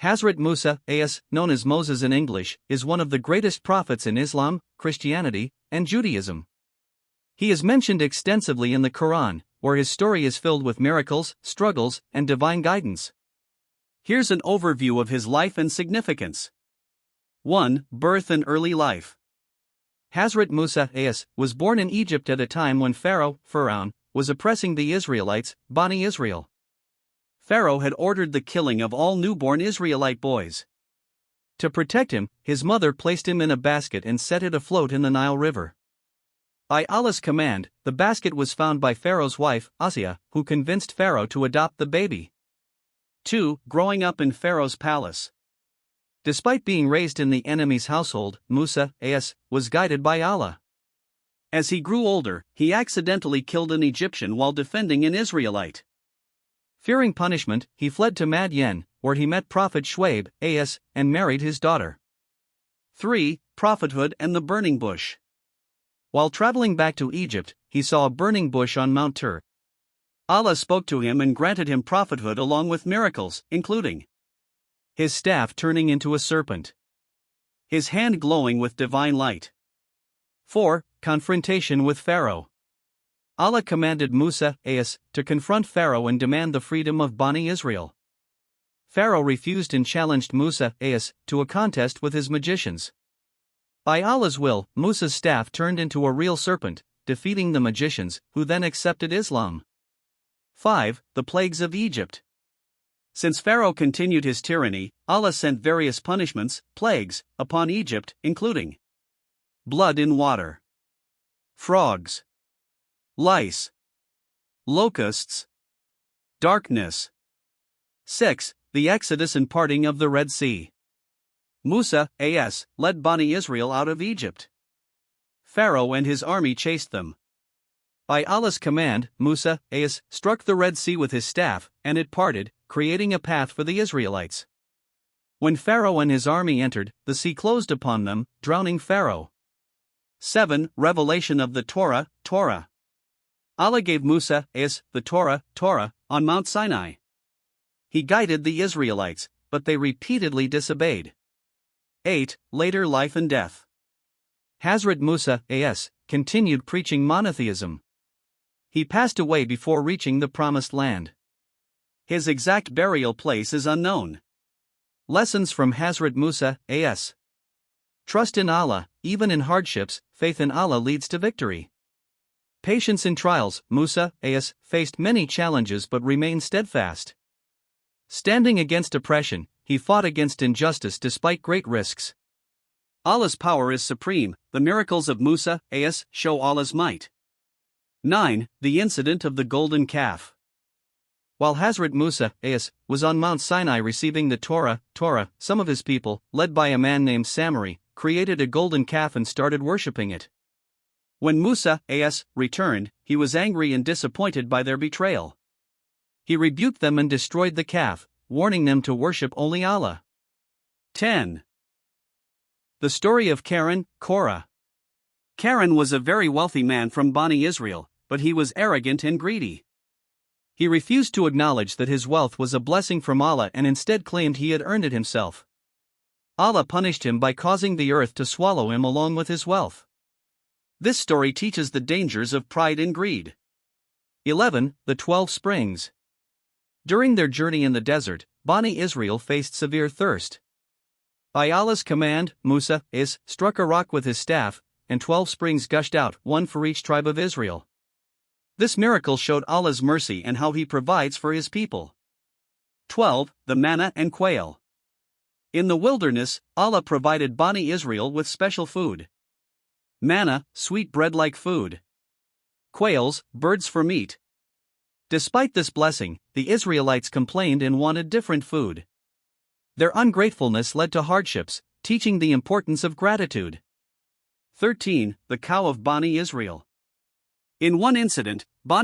Hazrat Musa, known as Moses in English, is one of the greatest prophets in Islam, Christianity, and Judaism. He is mentioned extensively in the Quran, where his story is filled with miracles, struggles, and divine guidance. Here's an overview of his life and significance. 1. Birth and early life. Hazrat Musa, was born in Egypt at a time when Pharaoh, was oppressing the Israelites, Bani Israel. Pharaoh had ordered the killing of all newborn Israelite boys. To protect him, his mother placed him in a basket and set it afloat in the Nile River. By Allah's command, the basket was found by Pharaoh's wife, Asiya, who convinced Pharaoh to adopt the baby. 2. Growing up in Pharaoh's palace. Despite being raised in the enemy's household, Musa, was guided by Allah. As he grew older, he accidentally killed an Egyptian while defending an Israelite. Fearing punishment, he fled to Madian, where he met Prophet Shuaib, and married his daughter. 3. Prophethood and the burning bush. While traveling back to Egypt, he saw a burning bush on Mount Tur. Allah spoke to him and granted him prophethood along with miracles, including his staff turning into a serpent, his hand glowing with divine light. 4. Confrontation with Pharaoh. Allah commanded Musa, to confront Pharaoh and demand the freedom of Bani Israel. Pharaoh refused and challenged Musa, to a contest with his magicians. By Allah's will, Musa's staff turned into a real serpent, defeating the magicians, who then accepted Islam. 5. The plagues of Egypt. Since Pharaoh continued his tyranny, Allah sent various punishments, plagues, upon Egypt, including blood in water, frogs, lice, locusts, darkness. 6. The Exodus and parting of the Red Sea. Musa, led Bani Israel out of Egypt. Pharaoh and his army chased them. By Allah's command, Musa, struck the Red Sea with his staff, and it parted, creating a path for the Israelites. When Pharaoh and his army entered, the sea closed upon them, drowning Pharaoh. 7. Revelation of the Torah. Allah gave Musa, the Torah, on Mount Sinai. He guided the Israelites, but they repeatedly disobeyed. 8. Later life and death. Hazrat Musa, continued preaching monotheism. He passed away before reaching the promised land. His exact burial place is unknown. Lessons from Hazrat Musa, Trust in Allah, even in hardships, faith in Allah leads to victory. Patience in trials. Musa, faced many challenges but remained steadfast. Standing against oppression, he fought against injustice despite great risks. Allah's power is supreme. The miracles of Musa, show Allah's might. 9. The incident of the golden calf. While Hazrat Musa, was on Mount Sinai receiving the Torah, some of his people, led by a man named Samari, created a golden calf and started worshipping it. When Musa, returned, he was angry and disappointed by their betrayal. He rebuked them and destroyed the calf, warning them to worship only Allah. 10. The story of Qarun, Korah. Qarun was a very wealthy man from Bani Israel, but he was arrogant and greedy. He refused to acknowledge that his wealth was a blessing from Allah and instead claimed he had earned it himself. Allah punished him by causing the earth to swallow him along with his wealth. This story teaches the dangers of pride and greed. 11. The 12 springs. During their journey in the desert, Bani Israel faced severe thirst. By Allah's command, Musa, struck a rock with his staff, and 12 springs gushed out, one for each tribe of Israel. This miracle showed Allah's mercy and how He provides for His people. 12. The manna and quail. In the wilderness, Allah provided Bani Israel with special food. Manna, sweet bread-like food. Quails, birds for meat. Despite this blessing, the Israelites complained and wanted different food. Their ungratefulness led to hardships, teaching the importance of gratitude. 13. The cow of Bani Israel. In one incident, Bani